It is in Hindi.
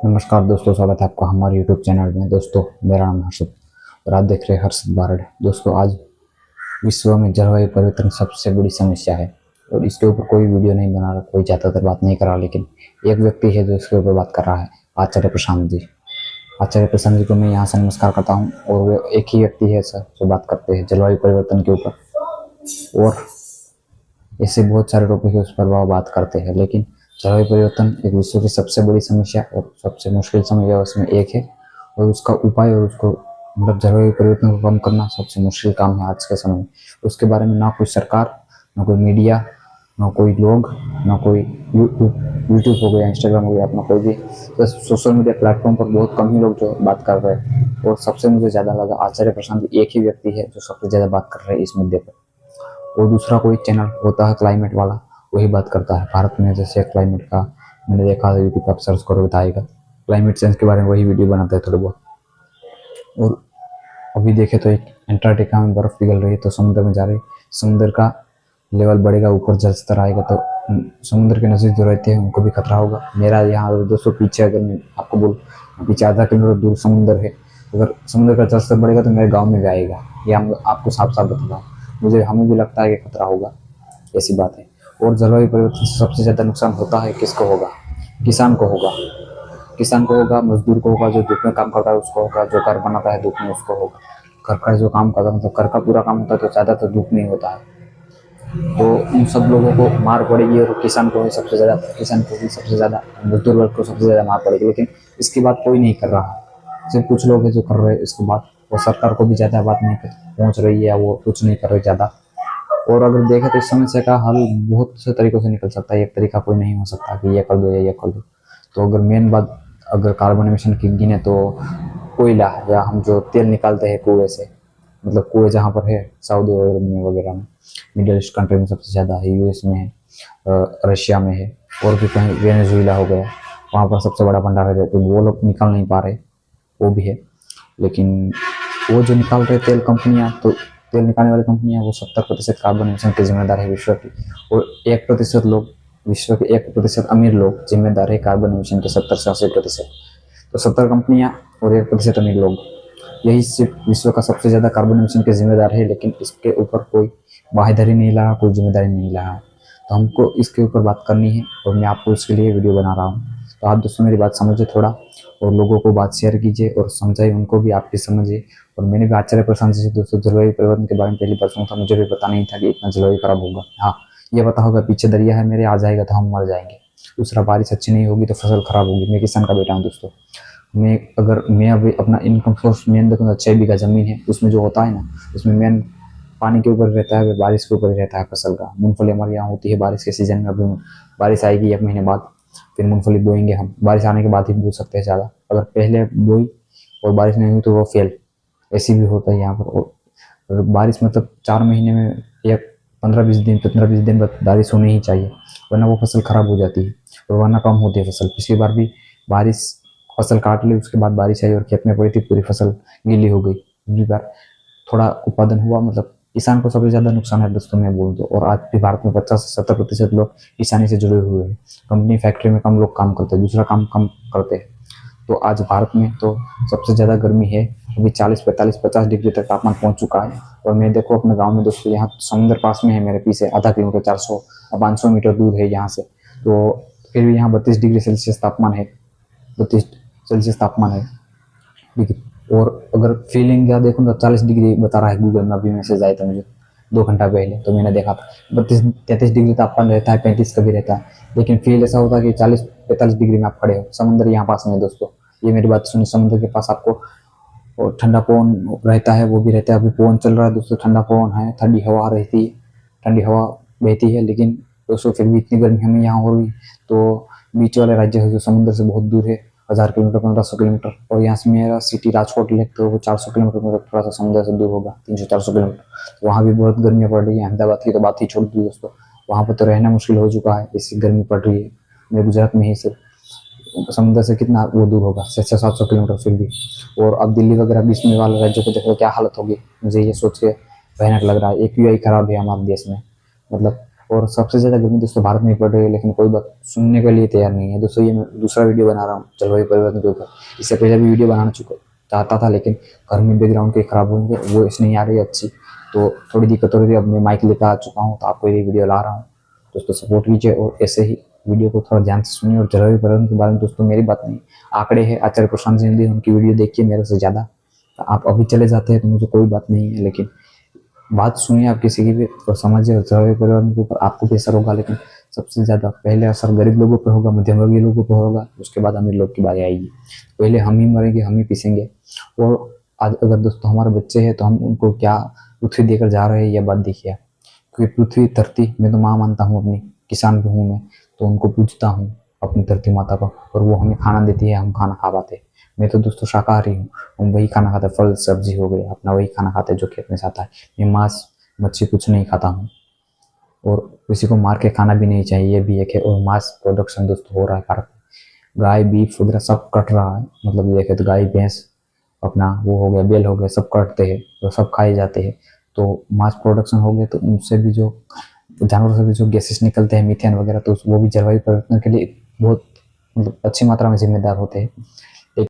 नमस्कार दोस्तों, स्वागत है आपका हमारे यूट्यूब चैनल में। दोस्तों, मेरा नाम हर्षद और आप देख रहे हैं हर्षद बारड। दोस्तों, आज विश्व में जलवायु परिवर्तन सबसे बड़ी समस्या है और इसके ऊपर कोई वीडियो नहीं बना रहा, कोई ज़्यादातर बात नहीं कर रहा, लेकिन एक व्यक्ति है जो इसके ऊपर बात कर रहा है, आचार्य प्रशांत जी। आचार्य प्रशांत जी को मैं यहाँ से नमस्कार करता हूँ। और वो एक ही व्यक्ति है सर जो बात करते हैं जलवायु परिवर्तन के ऊपर, और ऐसे बहुत सारे टॉपिक है उस पर वह बात करते हैं। लेकिन जलवायु परिवर्तन एक विश्व की सबसे बड़ी समस्या और सबसे मुश्किल समस्या उसमें एक है, और उसका उपाय और उसको मतलब जलवायु परिवर्तन को कम करना सबसे मुश्किल काम है आज के समय में। उसके बारे में ना कोई सरकार, ना कोई मीडिया, ना कोई लोग, ना कोई यूट्यूब हो गया, इंस्टाग्राम हो गया, अपना कोई भी तो सोशल मीडिया प्लेटफॉर्म पर बहुत कम ही लोग जो बात कर रहे हैं। और सबसे मुझे ज़्यादा लगा आचार्य प्रशांत एक ही व्यक्ति है जो सबसे ज़्यादा बात कर रहे हैं इस मुद्दे पर। और दूसरा कोई चैनल होता है क्लाइमेट वाला, वही बात करता है भारत में जैसे क्लाइमेट का। मैंने देखा था यूट्यूब पर सर्च करो बताएगा, क्लाइमेट चेंज के बारे में वही वीडियो बनाते हैं थोड़े बहुत। और अभी देखे तो एक अंटार्कटिका में बर्फ पिघल रही है, तो समुद्र में जा रही, समुद्र का लेवल बढ़ेगा, ऊपर जल स्तर आएगा, तो समुद्र के नज़दीक जो रहते हैं उनको भी खतरा होगा। मेरा यहाँ 200 पीछे, अगर मैं आपको बोलूँ पीछे आधा किलोमीटर दूर समुद्र है, अगर समुद्र का जल स्तर बढ़ेगा तो मेरे गाँव में भी आएगा। ये हम आपको साफ साफ बता रहा हूँ। मुझे हमें भी लगता है कि खतरा होगा, ऐसी बात है। और जलवायु परिवर्तन से सबसे ज़्यादा नुकसान होता है किसको होगा? किसान को होगा। किसान को होगा, मजदूर को होगा, जो धूप में काम करता है उसको होगा, जो घर बनाता है धूप में उसको होगा। घर का जो काम करता है, मतलब घर का पूरा काम होता है तो ज़्यादा तो धूप नहीं होता है, तो उन सब लोगों को मार पड़ेगी। और किसान को सबसे ज़्यादा, किसान को भी सबसे ज़्यादा, मजदूर वर्ग को सबसे ज़्यादा मार पड़ेगी। लेकिन इसकी बात कोई नहीं कर रहा, सिर्फ कुछ लोग हैं जो कर रहे हैं इसकी बात। और सरकार को भी ज़्यादा बात नहीं पहुँच रही है, वो कुछ नहीं कर रहे ज़्यादा। और अगर देखें तो इस समस्या का हल बहुत से तरीकों से निकल सकता है, एक तरीका कोई नहीं हो सकता कि ये कर दो या ये कर दो। तो अगर मेन बात अगर कार्बन एमिशन की गिने तो कोयला, या हम जो तेल निकालते हैं कुएं से, मतलब कुएं जहाँ पर है सऊदी अरब में वगैरह में, मिडिल ईस्ट कंट्री में सबसे ज़्यादा है, यूएस में है, रशिया में है, और भी कहीं वेनेजुएला हो गया, वहाँ पर सबसे बड़ा भंडार है, तो वो लोग निकाल नहीं पा रहे, वो भी है। लेकिन वो जो निकाल रहे तेल कंपनियां, तो तेल निकालने वाली कंपनियां, वो 70% कार्बन एमिशन की जिम्मेदार है विश्व की। और 1% लोग, विश्व के 1% अमीर लोग जिम्मेदार है कार्बन एमिशन के 70 से 80%। तो 70 कंपनियां और 1% अमीर लोग, यही सिर्फ विश्व का सबसे ज़्यादा कार्बन एमिशन के जिम्मेदार है। लेकिन इसके ऊपर कोई बाहेधरी नहीं ला, कोई जिम्मेदारी नहीं ला। तो हमको इसके ऊपर बात करनी है और मैं आपको इसके लिए वीडियो बना रहा हूँ। तो आप दोस्तों मेरी बात समझिए थोड़ा, और लोगों को बात शेयर कीजिए और समझाइए, उनको भी आप भी समझिए। और मैंने भी आचार्य प्रशांत जी से दोस्तों जलवायु परिवर्तन के बारे में पहली बार सुना था, मुझे भी पता नहीं था कि इतना जलवायु खराब होगा। हाँ, ये पता होगा पीछे दरिया है मेरे, आ जाएगा तो हम मर जाएंगे। दूसरा, बारिश अच्छी नहीं होगी तो फसल खराब होगी। मैं किसान का बेटा हूँ दोस्तों। मैं अभी अपना इनकम सोर्स मेन देखूँ तो 6 बीघा जमीन है, उसमें जो होता है ना, उसमें मेन पानी के ऊपर रहता है, बारिश के ऊपर रहता है फसल का। मूंगफली हमारे यहाँ होती है बारिश के सीजन में। अभी बारिश आएगी 1 महीने बाद, फिर मूंगफली बोएंगे हम। बारिश आने के बाद ही बो सकते हैं ज़्यादा, अगर पहले बोई और बारिश नहीं हुई तो वो फेल, ऐसी भी होता है यहाँ पर। और बारिश मतलब 4 महीने में एक 15-20 दिन बाद बारिश होनी ही चाहिए, वरना वो फसल खराब हो जाती है और वरना कम होती है फसल। पिछली बार भी बारिश, फसल काट ली, उसके बाद बारिश आई और खेत में पड़ी थी, पूरी फसल गीली हो गई। पिछली बार थोड़ा उत्पादन हुआ, मतलब किसान को सबसे ज़्यादा नुकसान है दोस्तों मैं बोल दूँ। और आज भी भारत में 50 से 70% लोग किसानी से जुड़े हुए हैं। कंपनी फैक्ट्री में कम लोग काम करते हैं, दूसरा काम कम करते हैं। तो आज भारत में तो सबसे ज़्यादा गर्मी है, अभी 40, 45, 50 डिग्री तक तापमान पहुंच चुका है। और मैं देखो अपने गांव में दोस्तों, यहाँ समुद्र पास में है मेरे पीछे, आधा किलोमीटर 400 या 500 मीटर दूर है यहाँ से, तो फिर भी यहाँ 32 डिग्री सेल्सियस तापमान है, 32 सेल्सियस तापमान है। ठीक। और अगर फीलिंग क्या देखूँ तो 40 डिग्री बता रहा है गूगल में, अभी मैसेज आया था मुझे 2 घंटा पहले, तो मैंने देखा था 32-33 डिग्री तापमान रहता है, 35 का भी रहता है। लेकिन फील ऐसा होता है कि 40-45 डिग्री में आप खड़े हो। समुद्र यहाँ पास में है दोस्तों, ये मेरी बात सुनिए, समुद्र के पास आपको और ठंडा पवन रहता है, वो भी रहता है। अभी पवन चल रहा है दोस्तों, ठंडा पवन है, ठंडी हवा रहती है, ठंडी हवा बहती है। लेकिन दोस्तों फिर भी इतनी गर्मी हमें यहाँ हो रही, तो बीच वाले राज्य है जो समुद्र से बहुत दूर है, 1000 किलोमीटर, 1500 किलोमीटर। और यहाँ से मेरा सिटी राजकोट लेक तो वो 400 किलोमीटर, मतलब थोड़ा सा समुद्र से दूर होगा, 300-400 किलोमीटर। तो वहाँ भी बहुत गर्मी पड़ रही है। अहमदाबाद की तो बात ही छोड़ दी दोस्तों, वहाँ पर तो रहना मुश्किल हो चुका है, ऐसी गर्मी पड़ रही है। मेरे गुजरात में ही सिर्फ समुद्र से कितना वो दूर होगा, 600-700 किलोमीटर फिर भी। और अब दिल्ली वगैरह बीच में वाले राज्यों को देखो क्या हालत होगी, मुझे ये सोच के भयानक लग रहा है। AQI खराब है हमारे देश में, मतलब और सबसे ज़्यादा गर्मी दोस्तों भारत में ही पड़ रही है, लेकिन कोई बात सुनने के लिए तैयार नहीं है दोस्तों। ये मैं दूसरा वीडियो बना रहा हूँ जलवायु परिवर्तन के ऊपर। इससे पहले भी वीडियो बनाना चाहता था, लेकिन घर में बैकग्राउंड के खराब होंगे, वो इसलिए नहीं आ रही अच्छी, तो थोड़ी दिक्कत हो रही थी। अब मैं माइक लेकर आ चुका हूँ, तो आपको ये वीडियो ला रहा हूँ दोस्तों। सपोर्ट कीजिए और ऐसे ही वीडियो को थोड़ा ध्यान से सुनिए। और जलवायु परिवर्तन के बारे में दोस्तों मेरी बात नहीं, आंकड़े हैं आचार्य प्रशांत सिंह, उनकी वीडियो देखिए मेरे से ज़्यादा। आप अभी चले जाते हैं तो मुझे कोई बात नहीं है, लेकिन बात सुनिए आप किसी की भी और समझिए जलवायु परिवर्तन के ऊपर आपको भी असर होगा, लेकिन सबसे ज़्यादा पहले असर गरीब लोगों पर होगा, मध्यम वर्गीय लोगों पर होगा, उसके बाद अमीर लोग की बारी आएगी। पहले हम ही मरेंगे, हम ही पीसेंगे। और आज अगर दोस्तों हमारे बच्चे हैं तो हम उनको क्या पृथ्वी देकर जा रहे हैं, यह बात देखिए आप। क्योंकि पृथ्वी धरती मैं तो माँ मानता हूँ अपनी, किसान भी हूँ मैं, तो उनको पूजता हूँ अपनी धरती माता को, और वो हमें खाना देती है, हम खाना खा पाते हैं। मैं तो दोस्तों शाकाहारी हूँ, हम वही खाना खाते हैं, फल सब्जी हो गया अपना, वही खाना खाते हैं जो खेत में से आता है। मैं मांस मच्छी कुछ नहीं खाता हूँ, और किसी को मार के खाना भी नहीं चाहिए, ये भी एक है। और मांस प्रोडक्शन दोस्तों हो रहा है भारत में, गाय बीफ वगैरह सब कट रहा है, मतलब देखे तो गाय भैंस अपना वो हो गया, बैल हो गया, सब कटते हैं और सब खाए जाते हैं। तो मांस प्रोडक्शन हो गया, तो उनसे भी जो जानवरों से भी जो गैसेस निकलते हैं मीथेन वगैरह, तो वो भी जलवायु परिवर्तन के लिए बहुत मतलब अच्छी मात्रा में जिम्मेदार होते हैं।